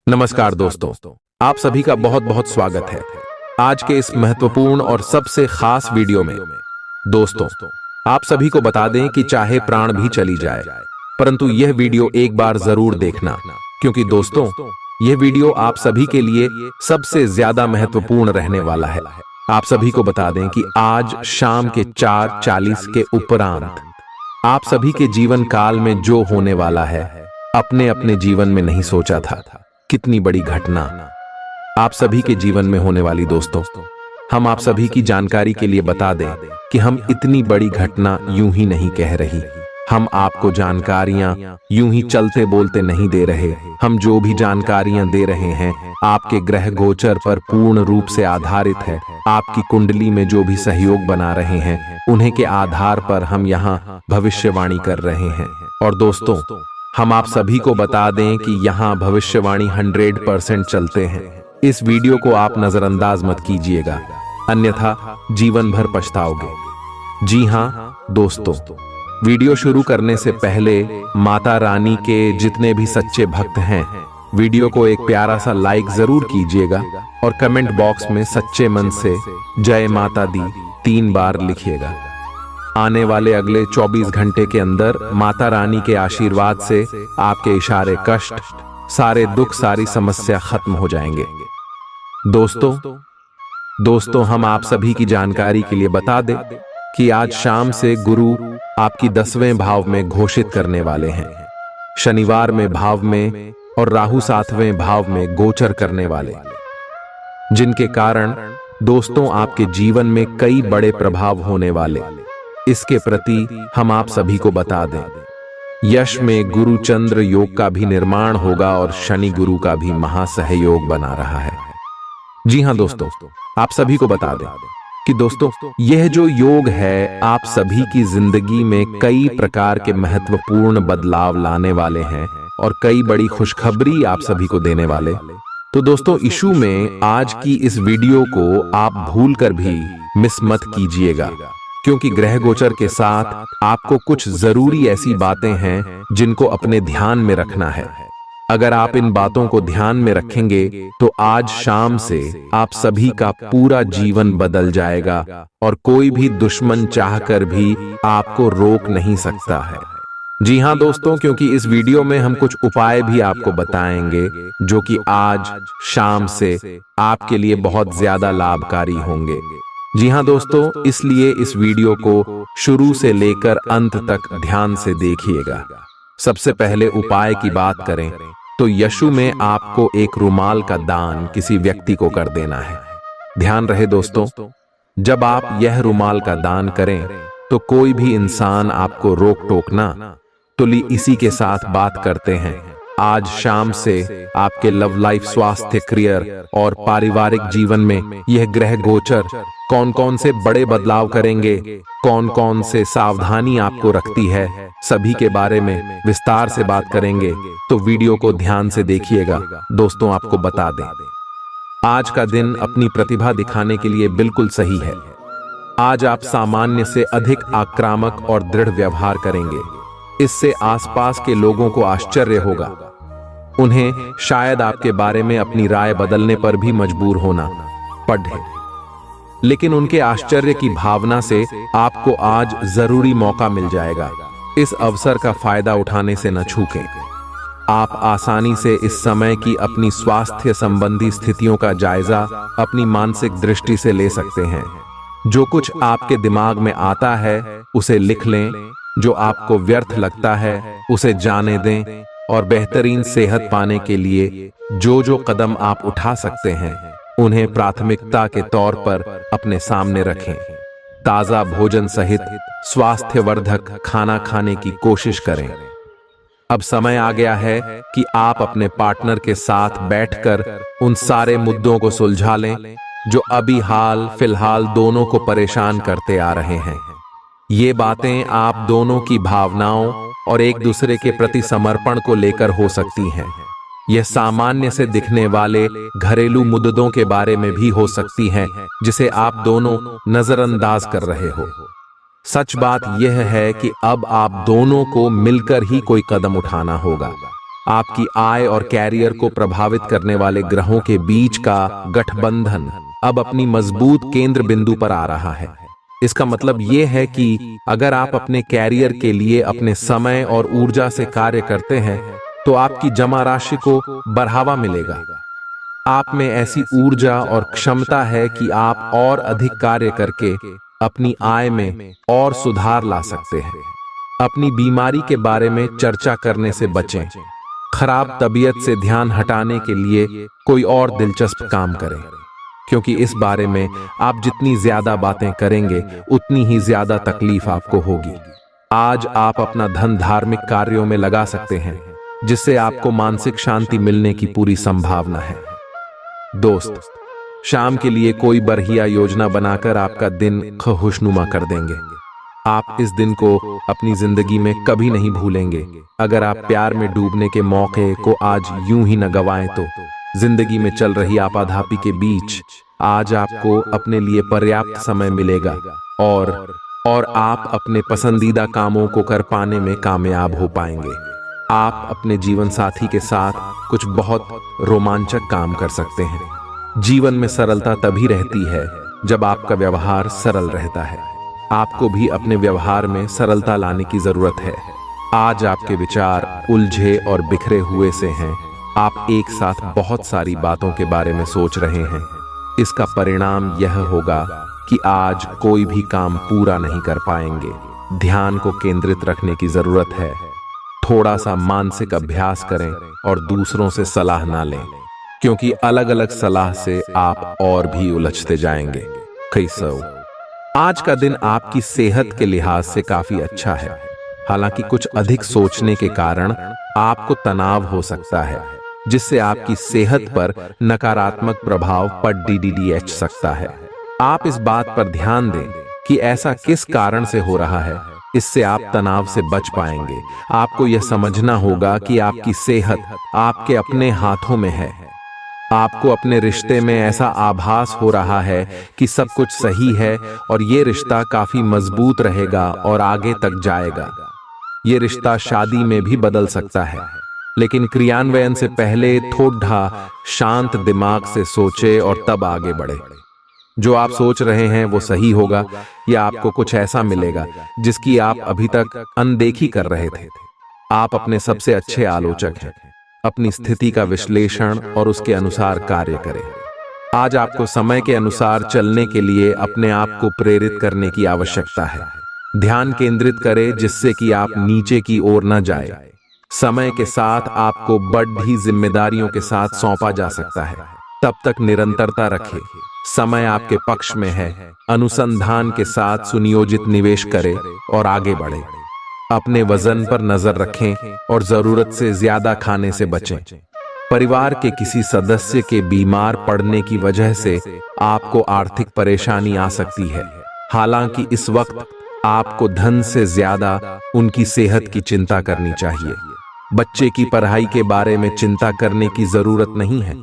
नमस्कार दोस्तों, आप सभी का बहुत बहुत स्वागत है आज के इस महत्वपूर्ण और सबसे खास वीडियो में। दोस्तों, आप सभी को बता दें कि चाहे प्राण भी चली जाए, परंतु यह वीडियो एक बार जरूर देखना, क्योंकि दोस्तों यह वीडियो आप सभी के लिए सबसे ज्यादा महत्वपूर्ण रहने वाला है। आप सभी को बता दें कि आज शाम के 4:40 के उपरांत आप सभी के जीवन काल में जो होने वाला है, अपने अपने जीवन में नहीं सोचा था। कितनी बड़ी घटना आप सभी के जीवन में होने वाली। दोस्तों, हम आप सभी की जानकारी के लिए बता दें कि हम इतनी बड़ी घटना यूं ही नहीं कह रही। हम आपको जानकारियां यूं ही चलते बोलते नहीं दे रहे। हम जो भी जानकारियां दे रहे हैं आपके ग्रह गोचर पर पूर्ण रूप से आधारित है। आपकी कुंडली में जो भी सहयोग बना रहे हैं उन्हीं के आधार पर हम यहाँ भविष्यवाणी कर रहे हैं। और दोस्तों, हम आप सभी को बता दें कि यहाँ भविष्यवाणी 100% चलते हैं। इस वीडियो को आप नजरअंदाज मत कीजिएगा, अन्यथा जीवन भर पछताओगे। जी हाँ दोस्तों, वीडियो शुरू करने से पहले माता रानी के जितने भी सच्चे भक्त हैं, वीडियो को एक प्यारा सा लाइक जरूर कीजिएगा और कमेंट बॉक्स में सच्चे मन से जय माता दी 3 बार लिखिएगा। आने वाले अगले 24 घंटे के अंदर माता रानी के आशीर्वाद से आपके इशारे कष्ट, सारे दुख, सारी समस्या खत्म हो जाएंगे। दोस्तों हम आप सभी की जानकारी के लिए बता दें कि आज शाम से गुरु आपकी 10वें भाव में घोषित करने वाले हैं। शनिवार में भाव में और राहु 7वें भाव में गोचर करने वाले, जिनके कारण दोस्तों आपके जीवन में कई बड़े प्रभाव होने वाले। इसके प्रति हम आप सभी को बता दें, यश में गुरु चंद्र योग का भी निर्माण होगा और शनि गुरु का भी महासहयोग बना रहा है। जी हाँ दोस्तों, आप सभी को बता दें कि दोस्तों यह जो योग है आप सभी की जिंदगी में कई प्रकार के महत्वपूर्ण बदलाव लाने वाले हैं और कई बड़ी खुशखबरी आप सभी को देने वाले। तो दोस्तों, इशू में आज की इस वीडियो को आप भूल कर भी मिस मत कीजिएगा, क्योंकि ग्रह गोचर के साथ आपको कुछ जरूरी ऐसी बातें हैं जिनको अपने ध्यान में रखना है। अगर आप इन बातों को ध्यान में रखेंगे तो आज शाम से आप सभी का पूरा जीवन बदल जाएगा और कोई भी दुश्मन चाहकर भी आपको रोक नहीं सकता है। जी हाँ दोस्तों, क्योंकि इस वीडियो में हम कुछ उपाय भी आपको बताएंगे जो कि आज शाम से आपके लिए बहुत ज्यादा लाभकारी होंगे। जी हाँ दोस्तों, इसलिए इस वीडियो को शुरू से लेकर अंत तक ध्यान से देखिएगा। सबसे पहले उपाय की बात करें तो यशु में आपको एक रुमाल का दान किसी व्यक्ति को कर देना है। ध्यान रहे दोस्तों, जब आप यह रुमाल का दान करें तो कोई भी इंसान आपको रोक टोक ना, तो इसी के साथ बात करते हैं। आज शाम से आपके लव लाइफ, स्वास्थ्य, करियर और पारिवारिक जीवन में यह ग्रह गोचर कौन कौन से बड़े बदलाव करेंगे, कौन कौन से सावधानी आपको रखती है, सभी के बारे में विस्तार से बात करेंगे। तो वीडियो को ध्यान से देखिएगा। दोस्तों, आपको बता दें, आज का दिन अपनी प्रतिभा दिखाने के लिए बिल्कुल सही है। आज आप सामान्य से अधिक आक्रामक और दृढ़ व्यवहार करेंगे। इससे आसपास के लोगों को आश्चर्य होगा। उन्हें शायद आपके बारे में अपनी राय बदलने पर भी मजबूर होना पड़े, लेकिन उनके आश्चर्य की भावना से आपको आज जरूरी मौका मिल जाएगा। इस अवसर का फायदा उठाने से न चूकें। आप आसानी से इस समय की अपनी स्वास्थ्य संबंधी स्थितियों का जायजा अपनी मानसिक दृष्टि से ले सकते हैं। जो कुछ आपके दिमाग में आता है उसे लिख लें, जो आपको व्यर्थ लगता है उसे जाने दें और बेहतरीन सेहत पाने के लिए जो कदम आप उठा सकते हैं उन्हें प्राथमिकता के तौर पर अपने सामने रखें। ताजा भोजन सहित स्वास्थ्यवर्धक खाना खाने की कोशिश करें। अब समय आ गया है कि आप अपने पार्टनर के साथ बैठकर उन सारे मुद्दों को सुलझा लें जो अभी हाल फिलहाल दोनों को परेशान करते आ रहे हैं। ये बातें आप दोनों की भावनाओं और एक दूसरे के प्रति समर्पण को लेकर हो सकती हैं। यह सामान्य से दिखने वाले घरेलू मुद्दों के बारे में भी हो सकती हैं जिसे आप दोनों नजरअंदाज कर रहे हो। सच बात यह है कि अब आप दोनों को मिलकर ही कोई कदम उठाना होगा। आपकी आय और कैरियर को प्रभावित करने वाले ग्रहों के बीच का गठबंधन अब अपनी मजबूत केंद्र बिंदु पर आ रहा है। इसका मतलब यह है कि अगर आप अपने कैरियर के लिए अपने समय और ऊर्जा से कार्य करते हैं तो आपकी जमा राशि को बढ़ावा मिलेगा। आप में ऐसी ऊर्जा और क्षमता है कि आप और अधिक कार्य करके अपनी आय में और सुधार ला सकते हैं। अपनी बीमारी के बारे में चर्चा करने से बचें। खराब तबीयत से ध्यान हटाने के लिए कोई और दिलचस्प काम करें, क्योंकि इस बारे में आप जितनी ज्यादा बातें करेंगे उतनी ही ज्यादा तकलीफ आपको होगी। आज आप अपना धन धार्मिक कार्यों में लगा सकते हैं, जिससे आपको मानसिक शांति मिलने की पूरी संभावना है। दोस्त, शाम के लिए कोई बढ़िया योजना बनाकर आपका दिन खुशनुमा कर देंगे। आप इस दिन को अपनी जिंदगी में कभी नहीं भूलेंगे। अगर आप प्यार में डूबने के मौके को आज यूं ही न गवाएं तो जिंदगी में चल रही आपाधापी के बीच आज आपको अपने लिए पर्याप्त समय मिलेगा और आप अपने पसंदीदा कामों को कर पाने में कामयाब हो पाएंगे। आप अपने जीवन साथी के साथ कुछ बहुत रोमांचक काम कर सकते हैं। जीवन में सरलता तभी रहती है जब आपका व्यवहार सरल रहता है। आपको भी अपने व्यवहार में सरलता लाने की जरूरत है। आज आपके विचार उलझे और बिखरे हुए से हैं। आप एक साथ बहुत सारी बातों के बारे में सोच रहे हैं। इसका परिणाम यह होगा कि आज कोई भी काम पूरा नहीं कर पाएंगे। ध्यान को केंद्रित रखने की जरूरत है। थोड़ा सा मानसिक अभ्यास करें और दूसरों से सलाह ना लें, क्योंकि अलग अलग सलाह से आप और भी उलझते जाएंगे। कैसे आज का दिन आपकी सेहत के लिहाज से काफी अच्छा है। हालांकि कुछ अधिक सोचने के कारण आपको तनाव हो सकता है, जिससे आपकी सेहत पर नकारात्मक प्रभाव पड़ सकता है। आप इस बात पर ध्यान दें कि ऐसा किस कारण से हो रहा है। इससे आप तनाव से बच पाएंगे। आपको यह समझना होगा कि आपकी सेहत आपके अपने हाथों में है। आपको अपने रिश्ते में ऐसा आभास हो रहा है कि सब कुछ सही है और ये रिश्ता काफी मजबूत रहेगा और आगे तक जाएगा। ये रिश्ता शादी में भी बदल सकता है, लेकिन क्रियान्वयन से पहले थोड़ा शांत दिमाग से सोचे और तब आगे बढ़े। जो आप सोच रहे हैं वो सही होगा या आपको कुछ ऐसा मिलेगा जिसकी आप अभी तक अनदेखी कर रहे थे। आप अपने सबसे अच्छे आलोचक हैं। अपनी स्थिति का विश्लेषण और उसके अनुसार कार्य करें। आज आपको समय के अनुसार चलने के लिए अपने आप को प्रेरित करने की आवश्यकता है। ध्यान केंद्रित करें जिससे कि आप नीचे की ओर न जाए। समय के साथ आपको बढ़ी जिम्मेदारियों के साथ सौंपा जा सकता है। तब तक निरंतरता रखें। समय आपके पक्ष में है। अनुसंधान के साथ सुनियोजित निवेश करें और आगे बढ़ें। अपने वजन पर नजर रखें और जरूरत से ज्यादा खाने से बचें। परिवार के किसी सदस्य के बीमार पड़ने की वजह से आपको आर्थिक परेशानी आ सकती है। हालांकि इस वक्त आपको धन से ज्यादा उनकी सेहत की चिंता करनी चाहिए। बच्चे की पढ़ाई के बारे में चिंता करने की जरूरत नहीं है।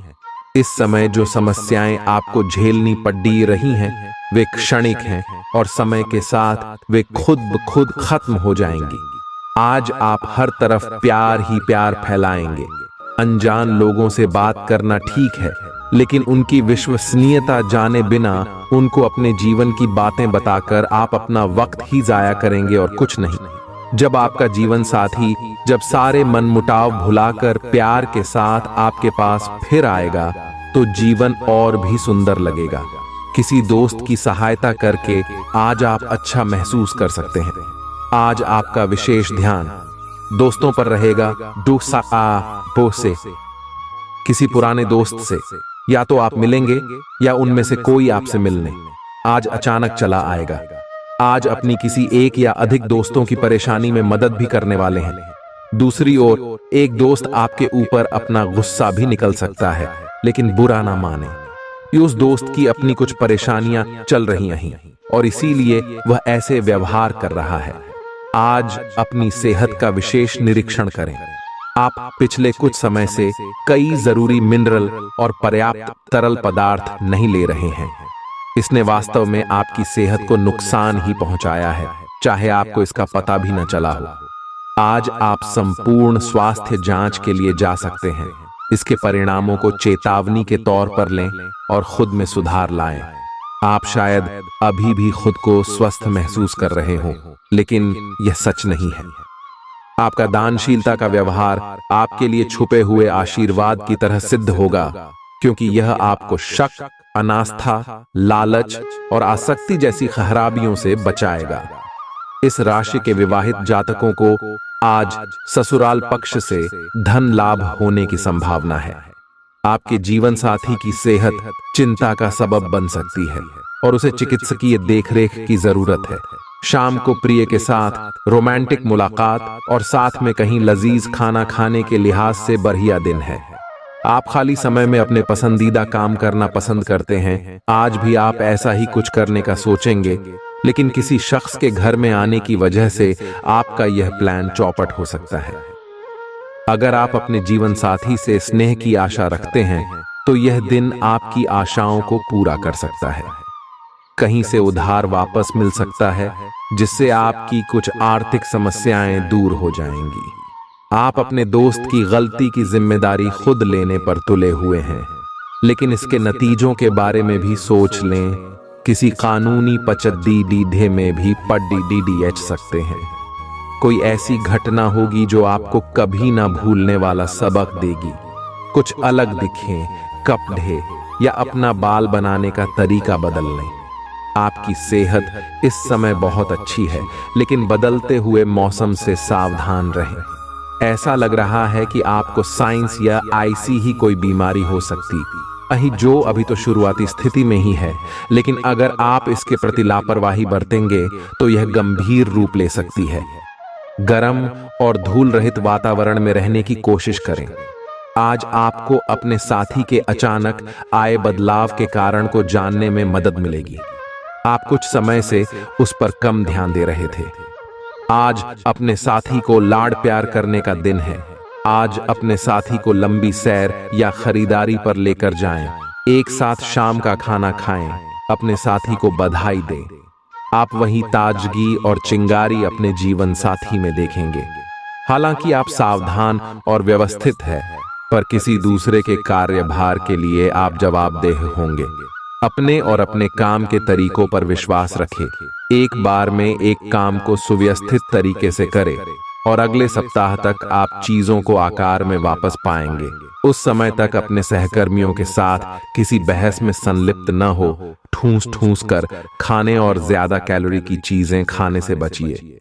इस समय जो समस्याएं आपको झेलनी पड़ रही हैं, वे क्षणिक हैं और समय के साथ वे खुद ब खुद खत्म हो जाएंगी। आज आप हर तरफ प्यार ही प्यार फैलाएंगे। अनजान लोगों से बात करना ठीक है, लेकिन उनकी विश्वसनीयता जाने बिना उनको अपने जीवन की बातें बताकर आप अपना वक्त ही जाया करेंगे और कुछ नहीं। जब आपका जीवन साथी जब सारे मनमुटाव भुलाकर प्यार के साथ आपके पास फिर आएगा तो जीवन और भी सुंदर लगेगा। किसी दोस्त की सहायता करके आज आप अच्छा महसूस कर सकते हैं। आज आपका विशेष ध्यान दोस्तों पर रहेगा। से किसी पुराने दोस्त से या तो आप मिलेंगे या उनमें से कोई आपसे मिलने आज अचानक चला आएगा। आज अपनी किसी एक या अधिक दोस्तों की परेशानी में मदद भी करने वाले हैं। दूसरी ओर एक दोस्त आपके ऊपर अपना गुस्सा भी निकल सकता है, लेकिन बुरा ना माने। उस दोस्त की अपनी कुछ परेशानियां चल रही हैं और इसीलिए वह ऐसे व्यवहार कर रहा है। आज अपनी सेहत का विशेष निरीक्षण करें। आप पिछले कुछ समय से कई जरूरी मिनरल और पर्याप्त तरल पदार्थ नहीं ले रहे हैं। इसने वास्तव में आपकी सेहत को नुकसान ही पहुंचाया है, चाहे आपको इसका पता भी न चला हो। आज आप संपूर्ण स्वास्थ्य जांच के लिए जा सकते हैं। इसके परिणामों को चेतावनी के तौर पर लें और खुद में सुधार लाएं। आप शायद अभी भी खुद को स्वस्थ महसूस कर रहे हों, लेकिन यह सच नहीं है। आपका दानशीलता का व्यवहार आपके लिए छुपे हुए आशीर्वाद की तरह सिद्ध होगा, क्योंकि यह आपको शक, अनास्था, लालच और आसक्ति जैसी खराबियों से बचाएगा। इस राशि के विवाहित जातकों को आज ससुराल पक्ष से धन लाभ होने की संभावना है। आपके जीवन साथी की सेहत चिंता का सबब बन सकती है और उसे चिकित्सकीय देखरेख की जरूरत है। शाम को प्रिय के साथ रोमांटिक मुलाकात और साथ में कहीं लजीज खाना खाने के लिहाज से बढ़िया दिन है। आप खाली समय में अपने पसंदीदा काम करना पसंद करते हैं। आज भी आप ऐसा ही कुछ करने का सोचेंगे, लेकिन किसी शख्स के घर में आने की वजह से आपका यह प्लान चौपट हो सकता है। अगर आप अपने जीवन साथी से स्नेह की आशा रखते हैं, तो यह दिन आपकी आशाओं को पूरा कर सकता है। कहीं से उधार वापस मिल सकता है, जिससे आपकी कुछ आर्थिक समस्याएं दूर हो जाएंगी। आप अपने दोस्त की गलती की जिम्मेदारी खुद लेने पर तुले हुए हैं, लेकिन इसके नतीजों के बारे में भी सोच लें। किसी कानूनी पचद्दीडीढे में भी पड्डीडीडीएच सकते हैं। कोई ऐसी घटना होगी जो आपको कभी ना भूलने वाला सबक देगी। कुछ अलग दिखें, कपड़े या अपना बाल बनाने का तरीका बदल लें। आपकी सेहत इस समय बहुत अच्छी है, लेकिन बदलते हुए मौसम से सावधान रहें। ऐसा लग रहा है कि आपको साइंस या आईसी ही कोई बीमारी हो सकती जो अभी तो शुरुआती स्थिति में ही है, लेकिन अगर आप इसके प्रति लापरवाही बरतेंगे तो यह गंभीर रूप ले सकती है। गर्म और धूल रहित वातावरण में रहने की कोशिश करें। आज आपको अपने साथी के अचानक आए बदलाव के कारण को जानने में मदद मिलेगी। आप कुछ समय से उस पर कम ध्यान दे रहे थे। आज अपने साथी को लाड प्यार करने का दिन है। आज अपने साथी को लंबी सैर या खरीदारी पर लेकर जाएं। एक साथ शाम का खाना खाएं। अपने साथी को बधाई दें। आप वही ताजगी और चिंगारी अपने जीवन साथी में देखेंगे। हालांकि आप सावधान और व्यवस्थित हैं, पर किसी दूसरे के कार्यभार के लिए आप जवाबदेह होंगे। अपने और अपने काम के तरीकों पर विश्वास रखें। एक बार में एक काम को सुव्यवस्थित तरीके से करें और अगले सप्ताह तक आप चीजों को आकार में वापस पाएंगे। उस समय तक अपने सहकर्मियों के साथ किसी बहस में संलिप्त न हो। ठूस ठूस कर खाने और ज्यादा कैलोरी की चीजें खाने से बचिए।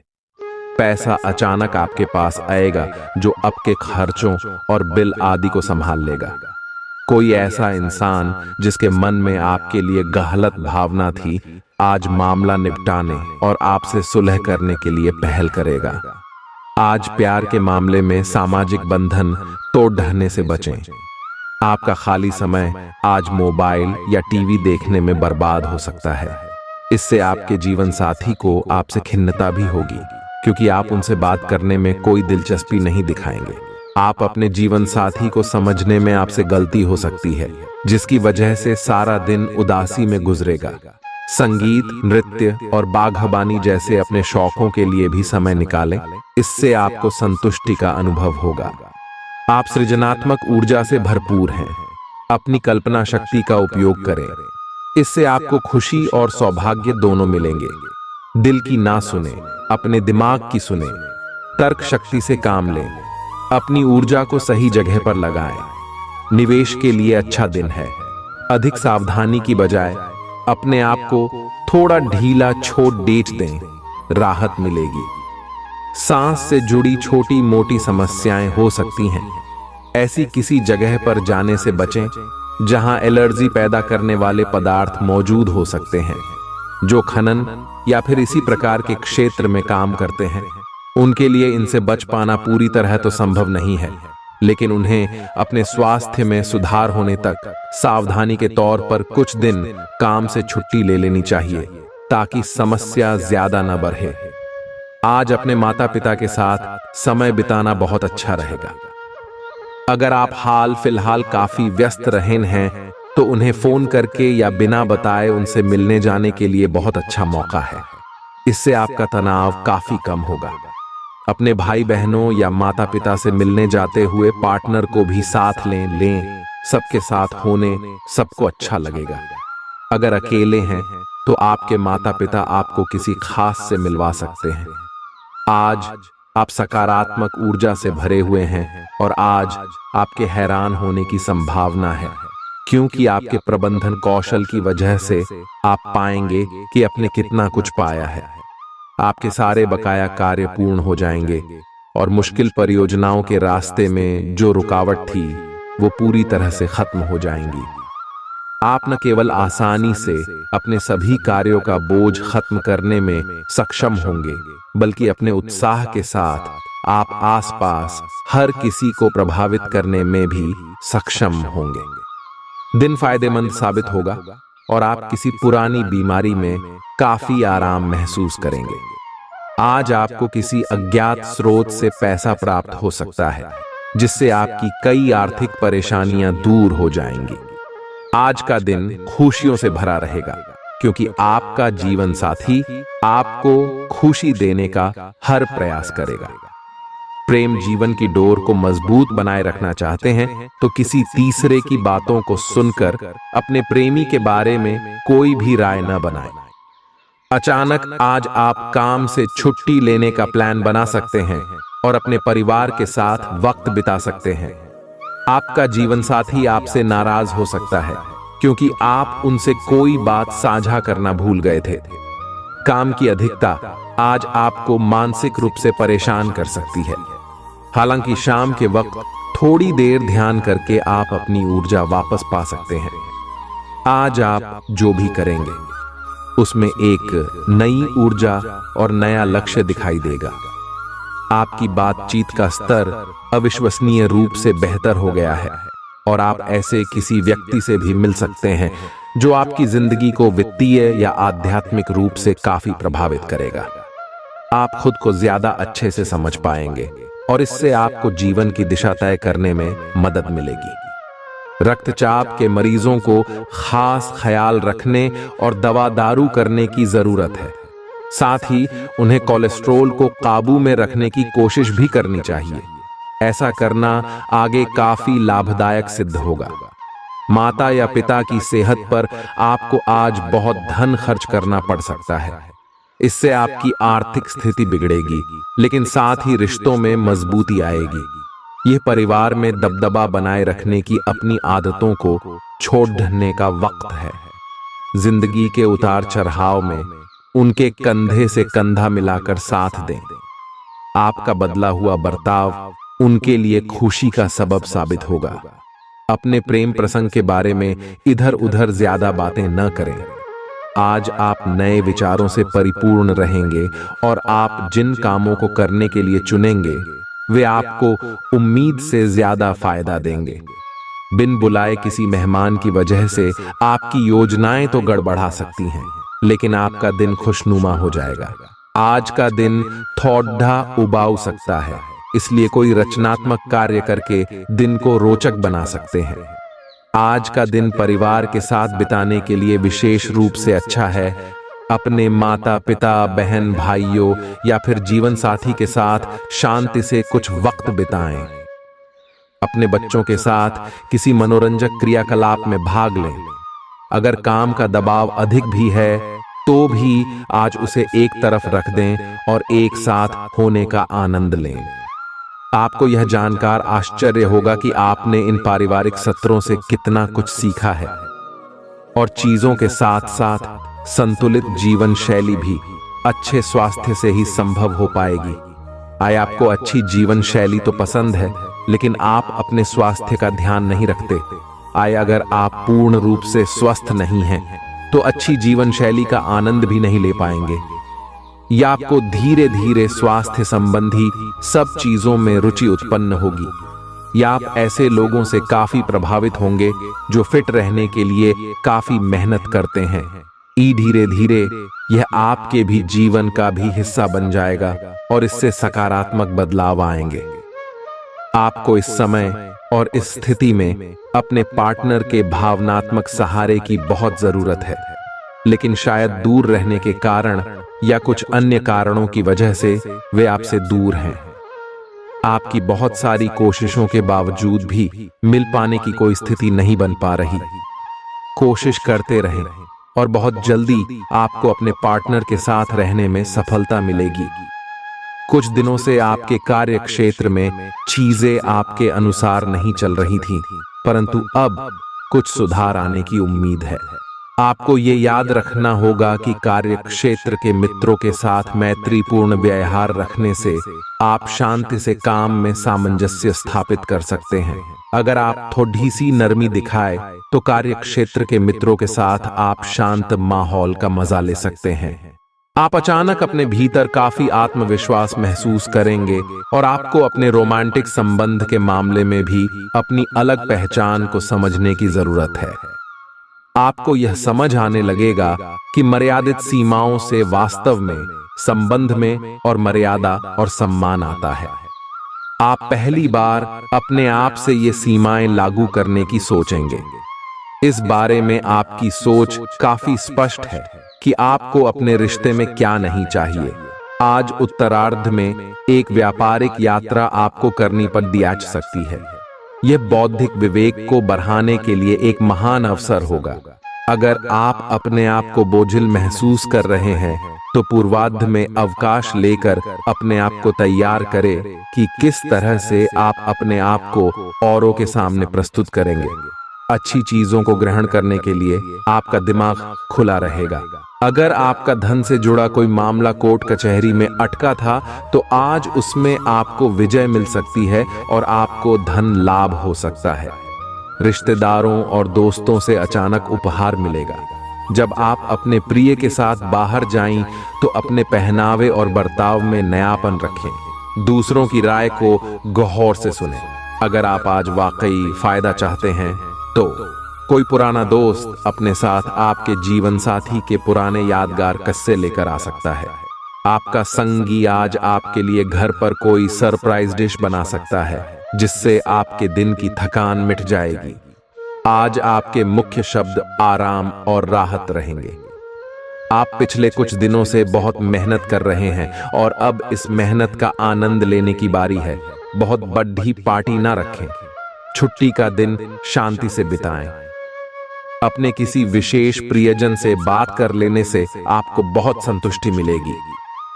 पैसा अचानक आपके पास आएगा जो आपके खर्चों और बिल आदि को संभाल लेगा। कोई ऐसा इंसान जिसके मन में आपके लिए गलत भावना थी, आज मामला निपटाने और आपसे सुलह करने के लिए पहल करेगा। आज प्यार के मामले में सामाजिक बंधन तोड़ ढहने से बचें। आपका खाली समय आज मोबाइल या टीवी देखने में बर्बाद हो सकता है। इससे आपके जीवन साथी को आपसे खिन्नता भी होगी, क्योंकि आप उनसे बात करने में कोई दिलचस्पी नहीं दिखाएंगे। आप अपने जीवन साथी को समझने में आपसे गलती हो सकती है, जिसकी वजह से सारा दिन उदासी में गुजरेगा। संगीत, नृत्य और बागबानी जैसे अपने शौकों के लिए भी समय निकालें। इससे आपको संतुष्टि का अनुभव होगा। आप सृजनात्मक ऊर्जा से भरपूर हैं। अपनी कल्पना शक्ति का उपयोग करें। इससे आपको खुशी और सौभाग्य दोनों मिलेंगे। दिल की ना सुने, अपने दिमाग की सुने। तर्क शक्ति से काम लें। अपनी ऊर्जा को सही जगह पर लगाएं। निवेश के लिए अच्छा दिन है। अधिक सावधानी की बजाय अपने आप को थोड़ा ढीला छोड़ डेट दें, राहत मिलेगी। सांस से जुड़ी छोटी मोटी समस्याएं हो सकती हैं। ऐसी किसी जगह पर जाने से बचें जहां एलर्जी पैदा करने वाले पदार्थ मौजूद हो सकते हैं। जो खनन या फिर इसी प्रकार के क्षेत्र में काम करते हैं, उनके लिए इनसे बच पाना पूरी तरह तो संभव नहीं है, लेकिन उन्हें अपने स्वास्थ्य में सुधार होने तक सावधानी के तौर पर कुछ दिन काम से छुट्टी ले लेनी चाहिए, ताकि समस्या ज्यादा न बढ़े। आज अपने माता पिता के साथ समय बिताना बहुत अच्छा रहेगा। अगर आप हाल फिलहाल काफी व्यस्त रहे हैं, तो उन्हें फोन करके या बिना बताए उनसे मिलने जाने के लिए बहुत अच्छा मौका है। इससे आपका तनाव काफी कम होगा। अपने भाई बहनों या माता पिता से मिलने जाते हुए पार्टनर को भी साथ लें। सबके साथ होने सबको अच्छा लगेगा। अगर अकेले हैं तो आपके माता पिता आपको किसी खास से मिलवा सकते हैं। आज आप सकारात्मक ऊर्जा से भरे हुए हैं और आज आपके हैरान होने की संभावना है, क्योंकि आपके प्रबंधन कौशल की वजह से आप पाएंगे कि आपने कितना कुछ पाया है। आपके सारे बकाया कार्य पूर्ण हो जाएंगे और मुश्किल परियोजनाओं के रास्ते में जो रुकावट थी वो पूरी तरह से खत्म हो जाएंगी। आप न केवल आसानी से अपने सभी कार्यों का बोझ खत्म करने में सक्षम होंगे, बल्कि अपने उत्साह के साथ आप आसपास हर किसी को प्रभावित करने में भी सक्षम होंगे। दिन फायदेमंद साबित होगा और आप किसी पुरानी बीमारी में काफी आराम महसूस करेंगे। आज आपको किसी अज्ञात स्रोत से पैसा प्राप्त हो सकता है, जिससे आपकी कई आर्थिक परेशानियां दूर हो जाएंगी। आज का दिन खुशियों से भरा रहेगा, क्योंकि आपका जीवन साथी आपको खुशी देने का हर प्रयास करेगा। प्रेम जीवन की डोर को मजबूत बनाए रखना चाहते हैं तो किसी तीसरे की बातों को सुनकर अपने प्रेमी के बारे में कोई भी राय न बनाएं। अचानक आज आप काम से छुट्टी लेने का प्लान बना सकते हैं और अपने परिवार के साथ वक्त बिता सकते हैं। आपका जीवन साथी आपसे नाराज हो सकता है, क्योंकि आप उनसे कोई बात साझा करना भूल गए थे। काम की अधिकता आज आपको मानसिक रूप से परेशान कर सकती है। हालांकि शाम के वक्त थोड़ी देर ध्यान करके आप अपनी ऊर्जा वापस पा सकते हैं। आज आप जो भी करेंगे उसमें एक नई ऊर्जा और नया लक्ष्य दिखाई देगा। आपकी बातचीत का स्तर अविश्वसनीय रूप से बेहतर हो गया है और आप ऐसे किसी व्यक्ति से भी मिल सकते हैं जो आपकी जिंदगी को वित्तीय या आध्यात्मिक रूप से काफी प्रभावित करेगा। आप खुद को ज्यादा अच्छे से समझ पाएंगे और इससे आपको जीवन की दिशा तय करने में मदद मिलेगी। रक्तचाप के मरीजों को खास ख्याल रखने और दवा दारू करने की जरूरत है। साथ ही उन्हें कोलेस्ट्रॉल को काबू में रखने की कोशिश भी करनी चाहिए। ऐसा करना आगे काफी लाभदायक सिद्ध होगा। माता या पिता की सेहत पर आपको आज बहुत धन खर्च करना पड़ सकता है। इससे आपकी आर्थिक स्थिति बिगड़ेगी, लेकिन साथ ही रिश्तों में मजबूती आएगी। यह परिवार में दबदबा बनाए रखने की अपनी आदतों को छोड़ने का वक्त है। जिंदगी के उतार चढ़ाव में उनके कंधे से कंधा मिलाकर साथ दें। आपका बदला हुआ बर्ताव उनके लिए खुशी का सबब साबित होगा। अपने प्रेम प्रसंग के बारे में इधर उधर ज्यादा बातें न करें। आज आप नए विचारों से परिपूर्ण रहेंगे और आप जिन कामों को करने के लिए चुनेंगे वे आपको उम्मीद से ज्यादा फायदा देंगे। बिन बुलाए किसी मेहमान की वजह से आपकी योजनाएं तो गड़बड़ा सकती हैं, लेकिन आपका दिन खुशनुमा हो जाएगा। आज का दिन थोड़ा उबाऊ सकता है, इसलिए कोई रचनात्मक कार्य करके दिन को रोचक बना सकते हैं। आज का दिन परिवार के साथ बिताने के लिए विशेष रूप से अच्छा है। अपने माता पिता, बहन भाइयों या फिर जीवन साथी के साथ शांति से कुछ वक्त बिताएं। अपने बच्चों के साथ किसी मनोरंजक क्रियाकलाप में भाग लें। अगर काम का दबाव अधिक भी है तो भी आज उसे एक तरफ रख दें और एक साथ होने का आनंद लें। आपको यह जानकर आश्चर्य होगा कि आपने इन पारिवारिक सत्रों से कितना कुछ सीखा है और चीजों के साथ साथ संतुलित जीवन शैली भी अच्छे स्वास्थ्य से ही संभव हो पाएगी। आय आपको अच्छी जीवन शैली तो पसंद है, लेकिन आप अपने स्वास्थ्य का ध्यान नहीं रखते। आय अगर आप पूर्ण रूप से स्वस्थ नहीं हैं तो अच्छी जीवन शैली का आनंद भी नहीं ले पाएंगे। या आपको धीरे धीरे स्वास्थ्य संबंधी सब चीजों में रुचि उत्पन्न होगी, या आप ऐसे लोगों से काफी प्रभावित होंगे जो फिट रहने के लिए काफी मेहनत करते हैं। धीरे धीरे यह आपके भी जीवन का भी हिस्सा बन जाएगा और इससे सकारात्मक बदलाव आएंगे। आपको इस समय और इस स्थिति में अपने पार्टनर के भावनात्मक सहारे की बहुत जरूरत है, लेकिन शायद दूर रहने के कारण या कुछ अन्य कारणों की वजह से वे आपसे दूर हैं। आपकी बहुत सारी कोशिशों के बावजूद भी मिल पाने की कोई स्थिति नहीं बन पा रही। कोशिश करते रहें और बहुत जल्दी आपको अपने पार्टनर के साथ रहने में सफलता मिलेगी। कुछ दिनों से आपके कार्य क्षेत्र में चीजें आपके अनुसार नहीं चल रही थीं, परंतु अब कुछ सुधार आने की उम्मीद है। आपको ये याद रखना होगा कि कार्य क्षेत्र के मित्रों के साथ मैत्रीपूर्ण व्यवहार रखने से आप शांति से काम में सामंजस्य स्थापित कर सकते हैं। अगर आप थोड़ी सी नरमी दिखाए तो कार्य क्षेत्र के मित्रों के साथ आप शांत माहौल का मजा ले सकते हैं। आप अचानक अपने भीतर काफी आत्मविश्वास महसूस करेंगे और आपको अपने रोमांटिक संबंध के मामले में भी अपनी अलग पहचान को समझने की जरूरत है। आपको यह समझ आने लगेगा कि मर्यादित सीमाओं से वास्तव में संबंध में और मर्यादा और सम्मान आता है। आप पहली बार अपने आप से ये सीमाएं लागू करने की सोचेंगे। इस बारे में आपकी सोच काफी स्पष्ट है कि आपको अपने रिश्ते में क्या नहीं चाहिए। आज उत्तरार्ध में एक व्यापारिक यात्रा आपको करनी पड़ जा सकती है। यह बौद्धिक विवेक को बढ़ाने के लिए एक महान अवसर होगा। अगर आप अपने आप को बोझिल महसूस कर रहे हैं तो पूर्वार्ध में अवकाश लेकर अपने आप को तैयार करें कि किस तरह से आप अपने आप को औरों के सामने प्रस्तुत करेंगे। अच्छी चीजों को ग्रहण करने के लिए आपका दिमाग खुला रहेगा। अगर आपका धन से जुड़ा कोई मामला कोर्ट कचहरी में अटका था तो आज उसमें आपको विजय मिल सकती है और आपको धन लाभ हो सकता है। रिश्तेदारों और दोस्तों से अचानक उपहार मिलेगा। जब आप अपने प्रिय के साथ बाहर जाएं तो अपने पहनावे और बर्ताव में नयापन रखें। दूसरों की राय को गौर से सुनें। अगर आप आज वाकई फायदा चाहते हैं तो कोई पुराना दोस्त अपने साथ आपके जीवन साथी के पुराने यादगार किस्से लेकर आ सकता है। आपका संगी आज आपके लिए घर पर कोई सरप्राइज डिश बना सकता है जिससे आपके दिन की थकान मिट जाएगी। आज आपके मुख्य शब्द आराम और राहत रहेंगे। आप पिछले कुछ दिनों से बहुत मेहनत कर रहे हैं और अब इस मेहनत का आनंद लेने की बारी है। बहुत बड़ी पार्टी ना रखें। छुट्टी का दिन शांति से बिताएं। अपने किसी विशेष प्रियजन से बात कर लेने से आपको बहुत संतुष्टि मिलेगी।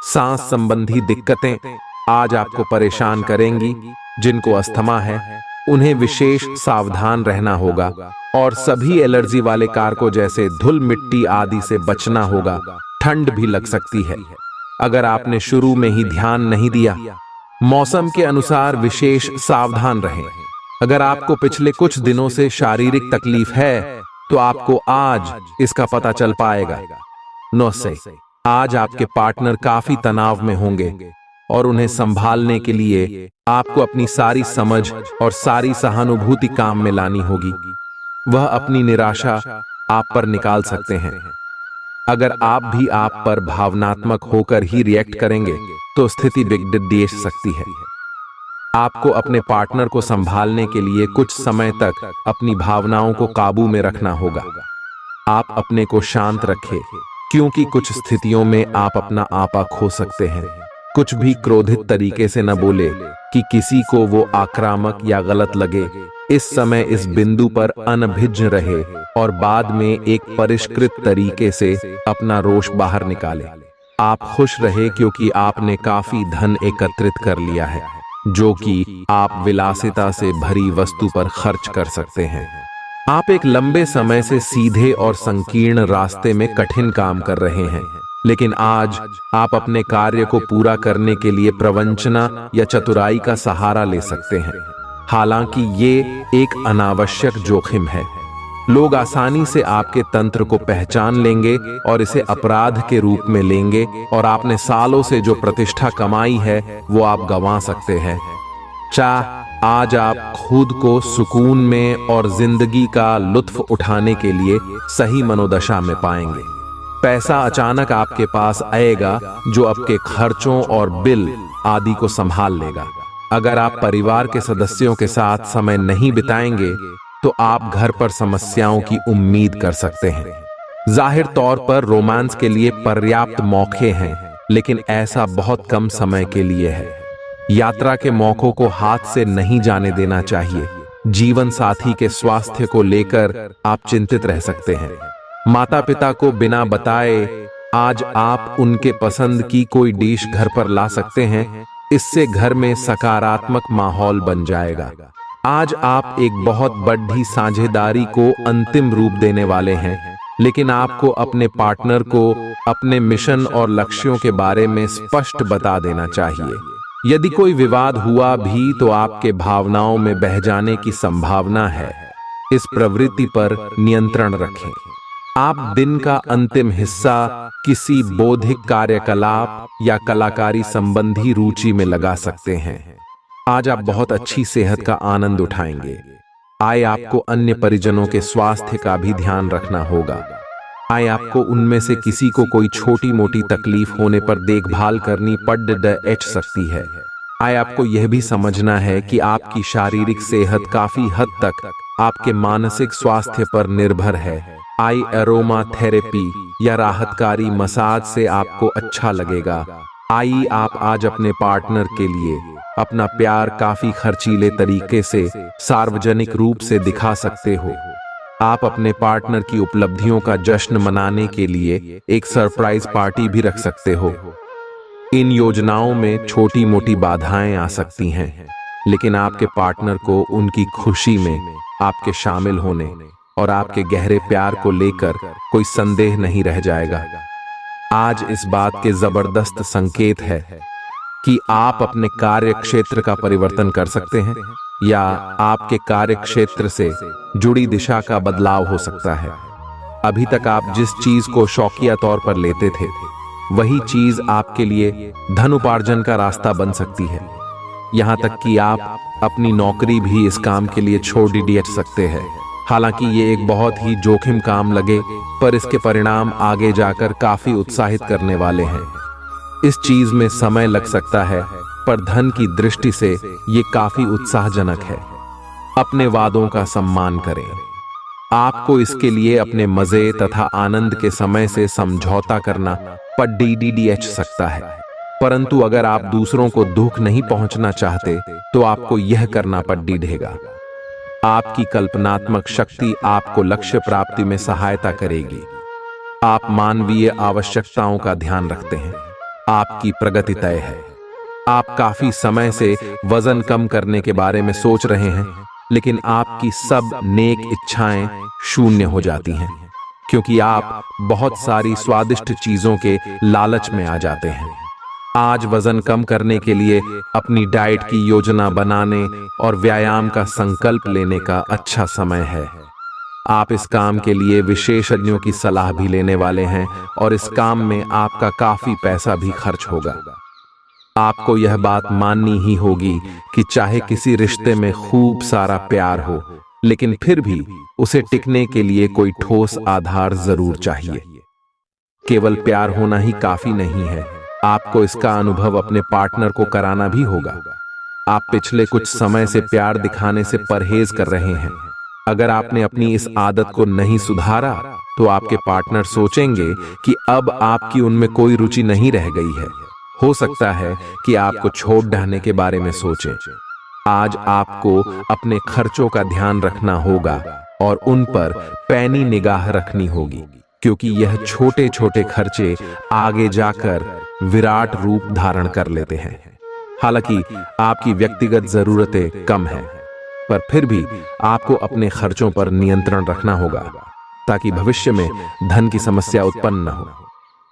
सांस संबंधी दिक्कतें आज आपको परेशान करेंगी। जिनको अस्थमा है उन्हें विशेष सावधान रहना होगा और सभी एलर्जी वाले कारकों जैसे धूल मिट्टी आदि से बचना होगा। ठंड भी लग सकती है। अगर आपने शुरू में ही ध्यान नहीं दिया, मौसम के अनुसार विशेष सावधान रहें। अगर आपको पिछले कुछ दिनों से शारीरिक तकलीफ है तो आपको आज इसका पता चल पाएगा। 9 से आज आपके पार्टनर काफी तनाव में होंगे और उन्हें संभालने के लिए आपको अपनी सारी समझ और सारी सहानुभूति काम में लानी होगी। वह अपनी निराशा आप पर निकाल सकते हैं। अगर आप भी आप पर भावनात्मक होकर ही रिएक्ट करेंगे तो स्थिति बिगड़ सकती है। आपको अपने पार्टनर को संभालने के लिए कुछ समय तक अपनी भावनाओं को काबू में रखना होगा। आप अपने को शांत रखें क्योंकि कुछ स्थितियों में आप अपना आपा खो सकते हैं। कुछ भी क्रोधित तरीके से न बोले कि किसी को वो आक्रामक या गलत लगे। इस समय इस बिंदु पर अनभिज्ञ रहे और बाद में एक परिष्कृत तरीके से अपना रोष बाहर निकाले। आप खुश रहे क्योंकि आपने काफी धन एकत्रित कर लिया है जो कि आप विलासिता से भरी वस्तु पर खर्च कर सकते हैं। आप एक लंबे समय से सीधे और संकीर्ण रास्ते में कठिन काम कर रहे हैं, लेकिन आज आप अपने कार्य को पूरा करने के लिए प्रवंचना या चतुराई का सहारा ले सकते हैं। हालांकि ये एक अनावश्यक जोखिम है। लोग आसानी से आपके तंत्र को पहचान लेंगे और इसे अपराध के रूप में लेंगे और आपने सालों से जो प्रतिष्ठा कमाई है वो आप गंवा सकते हैं। आज आप खुद को सुकून में और जिंदगी का लुत्फ उठाने के लिए सही मनोदशा में पाएंगे। पैसा अचानक आपके पास आएगा जो आपके खर्चों और बिल आदि को संभाल लेगा। अगर आप परिवार के सदस्यों के साथ समय नहीं बिताएंगे तो आप घर पर समस्याओं की उम्मीद कर सकते हैं। जाहिर तौर पर रोमांस के लिए पर्याप्त मौके हैं, लेकिन ऐसा बहुत कम समय के लिए है। यात्रा के मौकों को हाथ से नहीं जाने देना चाहिए। जीवन साथी के स्वास्थ्य को लेकर आप चिंतित रह सकते हैं। माता पिता को बिना बताए आज आप उनके पसंद की कोई डिश घर पर ला सकते हैं। इससे घर में सकारात्मक माहौल बन जाएगा। आज आप एक बहुत बड़ी साझेदारी को अंतिम रूप देने वाले हैं, लेकिन आपको अपने पार्टनर को अपने मिशन और लक्ष्यों के बारे में स्पष्ट बता देना चाहिए। यदि कोई विवाद हुआ भी तो आपके भावनाओं में बह जाने की संभावना है। इस प्रवृत्ति पर नियंत्रण रखें। आप दिन का अंतिम हिस्सा किसी बौद्धिक कार्यकलाप या कलाकारी संबंधी रुचि में लगा सकते हैं। आज आप बहुत अच्छी सेहत का आनंद उठाएंगे। आपको अन्य परिजनों के स्वास्थ्य का भी ध्यान रखना होगा। आपको उनमें से किसी को कोई छोटी मोटी तकलीफ होने पर देखभाल करनी पड़ सकती है। आपको यह भी समझना है कि आपकी शारीरिक सेहत काफी हद तक आपके मानसिक स्वास्थ्य पर निर्भर है। एरोमा थेरेपी या राहतकारी मसाज से आपको अच्छा लगेगा। आप आज अपने पार्टनर के लिए अपना प्यार काफी खर्चीले तरीके से सार्वजनिक रूप से दिखा सकते हो। आप अपने पार्टनर की उपलब्धियों का जश्न मनाने के लिए एक सरप्राइज पार्टी भी रख सकते हो। इन योजनाओं में छोटी मोटी बाधाएं आ सकती हैं, लेकिन आपके पार्टनर को उनकी खुशी में आपके शामिल होने और आपके गहरे प्यार को लेकर कोई संदेह नहीं रह जाएगा। आज इस बात के जबरदस्त संकेत है कि आप अपने कार्य क्षेत्र का परिवर्तन कर सकते हैं या आपके कार्य क्षेत्र से जुड़ी दिशा का बदलाव हो सकता है। अभी तक आप जिस चीज को शौकिया तौर पर लेते थे, वही चीज आपके लिए धन उपार्जन का रास्ता बन सकती है। यहां तक कि आप अपनी नौकरी भी इस काम के लिए छोड़ सकते हैं। हालांकि ये एक बहुत ही जोखिम काम लगे, पर इसके परिणाम आगे जाकर काफी उत्साहित करने वाले हैं। इस चीज में समय लग सकता है, पर धन की दृष्टि से ये काफी उत्साहजनक है। अपने वादों का सम्मान करें। आपको इसके लिए अपने मजे तथा आनंद के समय से समझौता करना पड़ सकता है, परंतु अगर आप दूसरों को दुख नहीं पहुंचना चाहते तो आपको यह करना पड़ेगा। आपकी कल्पनात्मक शक्ति आपको लक्ष्य प्राप्ति में सहायता करेगी। आप मानवीय आवश्यकताओं का ध्यान रखते हैं। आपकी प्रगति तय है। आप काफी समय से वजन कम करने के बारे में सोच रहे हैं, लेकिन आपकी सब नेक इच्छाएं शून्य हो जाती हैं, क्योंकि आप बहुत सारी स्वादिष्ट चीजों के लालच में आ जाते हैं। आज वजन कम करने के लिए अपनी डाइट की योजना बनाने और व्यायाम का संकल्प लेने का अच्छा समय है। आप इस काम के लिए विशेषज्ञों की सलाह भी लेने वाले हैं और इस काम में आपका काफी पैसा भी खर्च होगा। आपको यह बात माननी ही होगी कि चाहे किसी रिश्ते में खूब सारा प्यार हो, लेकिन फिर भी उसे टिकने के लिए कोई ठोस आधार जरूर चाहिए। केवल प्यार होना ही काफी नहीं है, आपको इसका अनुभव अपने पार्टनर को कराना भी होगा। आप पिछले कुछ समय से प्यार दिखाने से परहेज कर रहे हैं। अगर आपने अपनी इस आदत को नहीं सुधारा तो आपके पार्टनर सोचेंगे कि अब आपकी उनमें कोई रुचि नहीं रह गई है। हो सकता है कि आपको छोड़ डालने के बारे में सोचें। आज आपको अपने खर्चों का ध्यान रखना होगा और उन पर पैनी निगाह रखनी होगी, क्योंकि यह छोटे छोटे खर्चे आगे जाकर विराट रूप धारण कर लेते हैं। हालांकि आपकी व्यक्तिगत जरूरतें कम हैं, पर फिर भी आपको अपने खर्चों पर नियंत्रण रखना होगा ताकि भविष्य में धन की समस्या उत्पन्न न हो।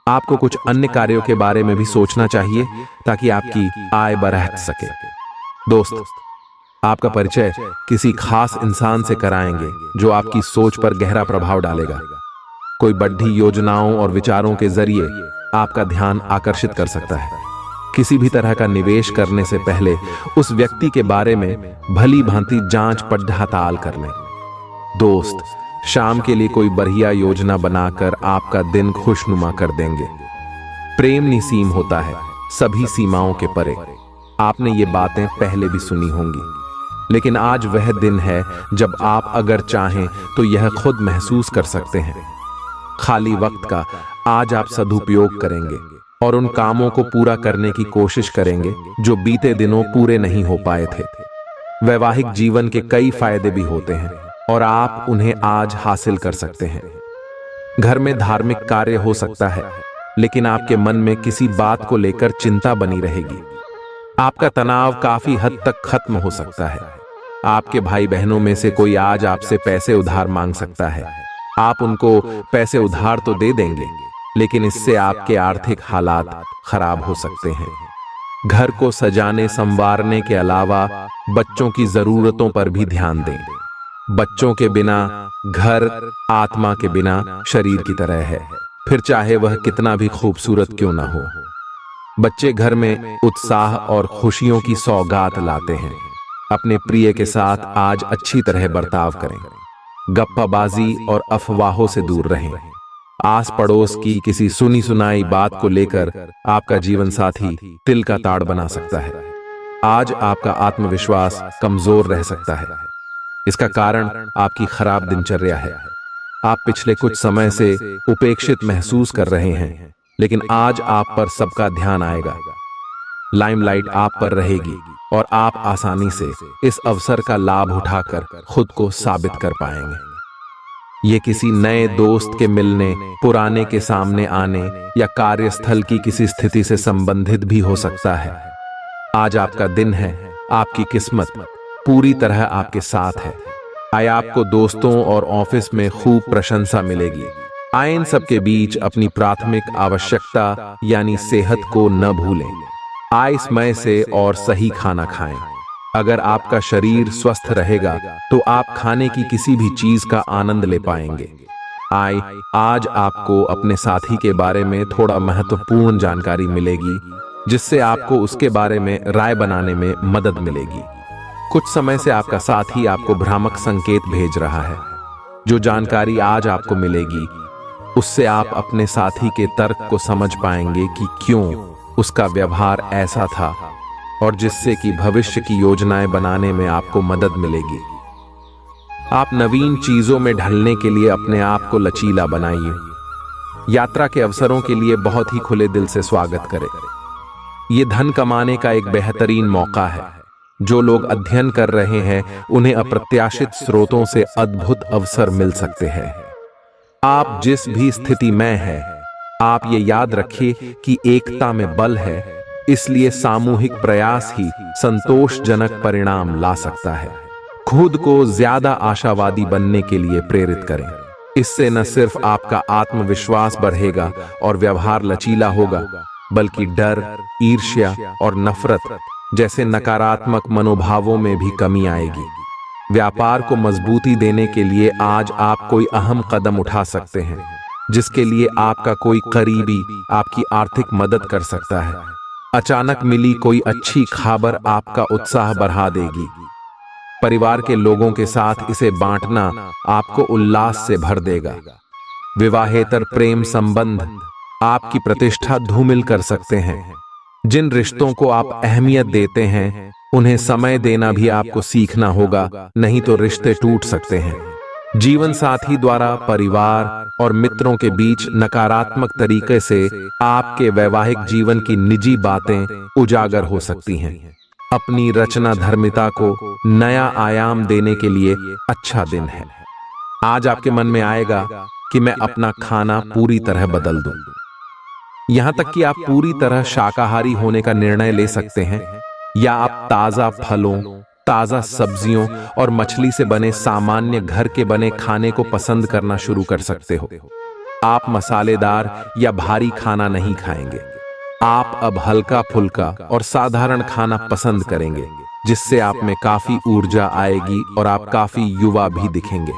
आपको कुछ अन्य कार्यों के बारे में भी सोचना चाहिए ताकि आपकी आय बढ़ सके। दोस्त, आपका परिचय किसी खास इंसान से कराएंगे जो आपकी सोच पर गहरा प्रभाव डालेगा। कोई बड़ी योजनाओं और विचारों के जरिए आपका ध्यान आकर्षित कर सकता है। किसी भी तरह का निवेश करने से पहले उस व्यक्ति के बारे में भली भांति जांच पड़ताल कर लें। दोस्त, शाम के लिए कोई बढ़िया योजना बनाकर आपका दिन खुशनुमा कर देंगे। प्रेम निसीम होता है, सभी सीमाओं के परे। आपने ये बातें पहले भी सुनी होंगी, लेकिन आज वह दिन है जब आप अगर चाहें तो यह खुद महसूस कर सकते हैं। खाली वक्त का आज आप सदुपयोग करेंगे और उन कामों को पूरा करने की कोशिश करेंगे जो बीते दिनों पूरे नहीं हो पाए थे। वैवाहिक जीवन के कई फायदे भी होते हैं और आप उन्हें आज हासिल कर सकते हैं। घर में धार्मिक कार्य हो सकता है, लेकिन आपके मन में किसी बात को लेकर चिंता बनी रहेगी। आपका तनाव काफी हद तक खत्म हो सकता है। आपके भाई बहनों में से कोई आज आपसे पैसे उधार मांग सकता है। आप उनको पैसे उधार तो दे देंगे, लेकिन इससे आपके आर्थिक हालात खराब हो सकते हैं। घर को सजाने संवारने के अलावा बच्चों की जरूरतों पर भी ध्यान दें। बच्चों के बिना घर आत्मा के बिना शरीर की तरह है, फिर चाहे वह कितना भी खूबसूरत क्यों ना हो। बच्चे घर में उत्साह और खुशियों की सौगात लाते हैं। अपने प्रिय के साथ आज अच्छी तरह बर्ताव करें। गप्पाबाजी और अफवाहों से दूर रहें। आस पड़ोस की किसी सुनी सुनाई बात को लेकर आपका जीवन साथी तिल का ताड़ बना सकता है। आज आपका आत्मविश्वास कमजोर रह सकता है। इसका कारण आपकी खराब दिनचर्या है। आप पिछले कुछ समय से उपेक्षित महसूस कर रहे हैं, लेकिन आज आप पर सबका ध्यान आएगा। लाइमलाइट आप पर रहेगी और आप आसानी से इस अवसर का लाभ उठाकर खुद को साबित कर पाएंगे। ये किसी नए दोस्त के मिलने, पुराने के सामने आने या कार्यस्थल की किसी स्थिति से संबंधित भी हो सकता है। आज आपका दिन है। आपकी किस्मत पूरी तरह आपके साथ है। आए आपको दोस्तों और ऑफिस में खूब प्रशंसा मिलेगी। आए इन सबके बीच अपनी प्राथमिक आवश्यकता यानी सेहत को न भूलें। आए समय से और सही खाना खाएं। अगर आपका शरीर स्वस्थ रहेगा तो आप खाने की किसी भी चीज का आनंद ले पाएंगे। आज आपको अपने साथी के बारे में थोड़ा महत्वपूर्ण जानकारी मिलेगी, जिससे आपको उसके बारे में राय बनाने में मदद मिलेगी। कुछ समय से आपका साथी आपको भ्रामक संकेत भेज रहा है। जो जानकारी आज आपको मिलेगी, उससे आप अपने साथी के तर्क को समझ पाएंगे कि क्यों उसका व्यवहार ऐसा था, और जिससे कि भविष्य की योजनाएं बनाने में आपको मदद मिलेगी। आप नवीन चीजों में ढलने के लिए अपने आप को लचीला बनाइए। यात्रा के अवसरों के लिए बहुत ही खुले दिल से स्वागत करें। ये धन कमाने का एक बेहतरीन मौका है। जो लोग अध्ययन कर रहे हैं, उन्हें अप्रत्याशित स्रोतों से अद्भुत अवसर मिल सकते हैं। आप जिस भी स्थिति में हैं, आप ये याद रखिए कि एकता में बल है, इसलिए सामूहिक प्रयास ही संतोषजनक परिणाम ला सकता है। खुद को ज्यादा आशावादी बनने के लिए प्रेरित करें। इससे न सिर्फ आपका आत्मविश्वास बढ़ेगा और व्यवहार लचीला होगा, बल्कि डर, ईर्ष्या और नफरत जैसे नकारात्मक मनोभावों में भी कमी आएगी। व्यापार को मजबूती देने के लिए आज आप कोई अहम कदम उठा सकते हैं, जिसके लिए आपका कोई करीबी आपकी आर्थिक मदद कर सकता है। अचानक मिली कोई अच्छी खबर आपका उत्साह बढ़ा देगी। परिवार के लोगों के साथ इसे बांटना आपको उल्लास से भर देगा। विवाहेतर प्रेम संबंध आपकी प्रतिष्ठा धूमिल कर सकते हैं। जिन रिश्तों को आप अहमियत देते हैं, उन्हें समय देना भी आपको सीखना होगा, नहीं तो रिश्ते टूट सकते हैं। जीवन साथी द्वारा परिवार और मित्रों के बीच नकारात्मक तरीके से आपके वैवाहिक जीवन की निजी बातें उजागर हो सकती हैं। अपनी रचना धर्मिता को नया आयाम देने के लिए अच्छा दिन है। आज आपके मन में आएगा कि मैं अपना खाना पूरी तरह बदल दूं। यहां तक कि आप पूरी तरह शाकाहारी होने का निर्णय ले सकते हैं, या आप ताजा फलों, ताजा सब्जियों और मछली से बने सामान्य घर के बने खाने को पसंद करना शुरू कर सकते हो। आप मसालेदार या भारी खाना नहीं खाएंगे। आप अब हल्का फुल्का और साधारण खाना पसंद करेंगे, जिससे आप में काफी ऊर्जा आएगी और आप काफी युवा भी दिखेंगे।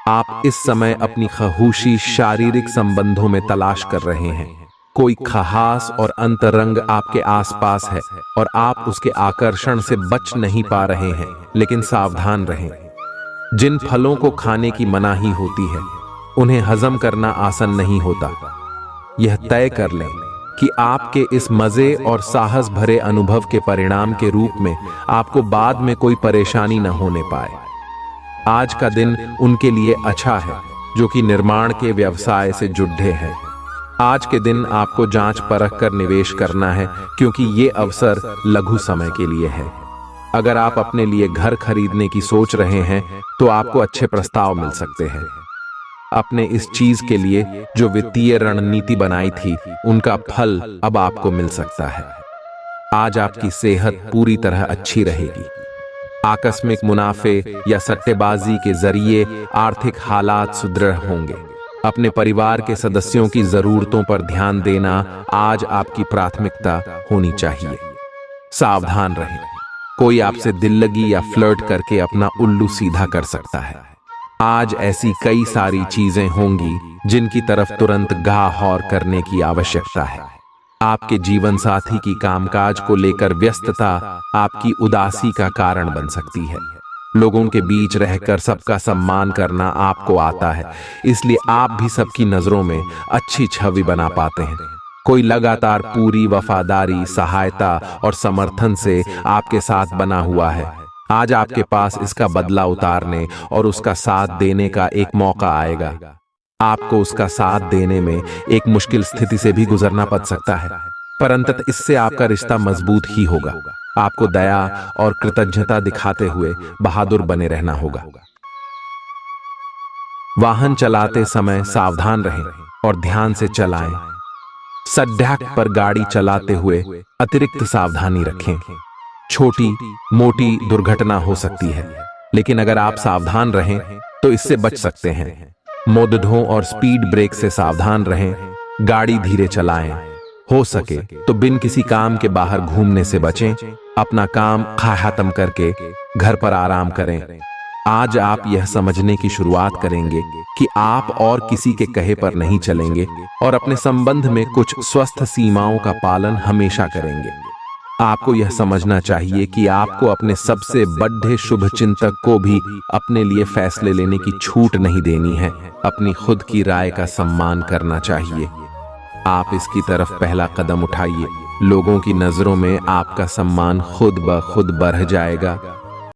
आप इस समय अपनी खहूशी शारीरिक संबंधों में तलाश कर रहे हैं। कोई खास और अंतरंग आपके आसपास है और आप उसके आकर्षण से बच नहीं पा रहे हैं, लेकिन सावधान रहें। जिन फलों को खाने की मनाही होती है, उन्हें हजम करना आसान नहीं होता। यह तय कर लें कि आपके इस मजे और साहस भरे अनुभव के परिणाम के रूप में आपको बाद में कोई परेशानी न होने पाए। आज का दिन उनके लिए अच्छा है। जो कि निर्माण के व्यवसाय से जुड़े हैं। आज के दिन आपको जांच परख कर निवेश करना है, क्योंकि ये अवसर लघु समय के लिए है। अगर आप अपने लिए घर खरीदने की सोच रहे हैं तो आपको अच्छे प्रस्ताव मिल सकते हैं। अपने इस चीज के लिए जो वित्तीय रणनीति बनाई थी, उनका फल अब आपको मिल सकता है। आज आपकी सेहत पूरी तरह अच्छी रहेगी। आकस्मिक मुनाफे या सट्टेबाजी के जरिए आर्थिक हालात सुदृढ़ होंगे। अपने परिवार के सदस्यों की जरूरतों पर ध्यान देना आज आपकी प्राथमिकता होनी चाहिए। सावधान रहें, कोई आपसे दिल लगी या फ्लर्ट करके अपना उल्लू सीधा कर सकता है। आज ऐसी कई सारी चीजें होंगी जिनकी तरफ तुरंत गौर करने की आवश्यकता है। आपके जीवन साथी की कामकाज को लेकर व्यस्तता आपकी उदासी का कारण बन सकती है। लोगों के बीच रहकर सबका सम्मान करना आपको आता है, इसलिए आप भी सबकी नजरों में अच्छी छवि बना पाते हैं। कोई लगातार पूरी वफादारी, सहायता और समर्थन से आपके साथ बना हुआ है। आज आपके पास इसका बदला उतारने और उसका साथ देने का एक मौका आएगा। आपको उसका साथ देने में एक मुश्किल स्थिति से भी गुजरना पड़ सकता है, पर अंततः इससे आपका रिश्ता मजबूत ही होगा। आपको दया और कृतज्ञता दिखाते हुए बहादुर बने रहना होगा। वाहन चलाते समय सावधान रहें और ध्यान से चलाएं। सड़क पर गाड़ी चलाते हुए अतिरिक्त सावधानी रखें। छोटी मोटी दुर्घटना हो सकती है, लेकिन अगर आप सावधान रहें तो इससे बच सकते हैं। मोड़ों और स्पीड ब्रेक से सावधान रहें। गाड़ी धीरे चलाएं। हो सके तो बिन किसी काम के बाहर घूमने से बचें। अपना काम खत्म करके घर पर आराम करें। आज आप यह समझने की शुरुआत करेंगे कि आप और किसी के कहे पर नहीं चलेंगे और अपने संबंध में कुछ स्वस्थ सीमाओं का पालन हमेशा करेंगे। आपको यह समझना चाहिए कि आपको अपने सबसे बड़े शुभ चिंतक को भी अपने लिए फैसले लेने की छूट नहीं देनी है। अपनी खुद की राय का सम्मान करना चाहिए। आप इसकी तरफ पहला कदम उठाइए। लोगों की नजरों में आपका सम्मान खुद ब खुद बढ़ जाएगा।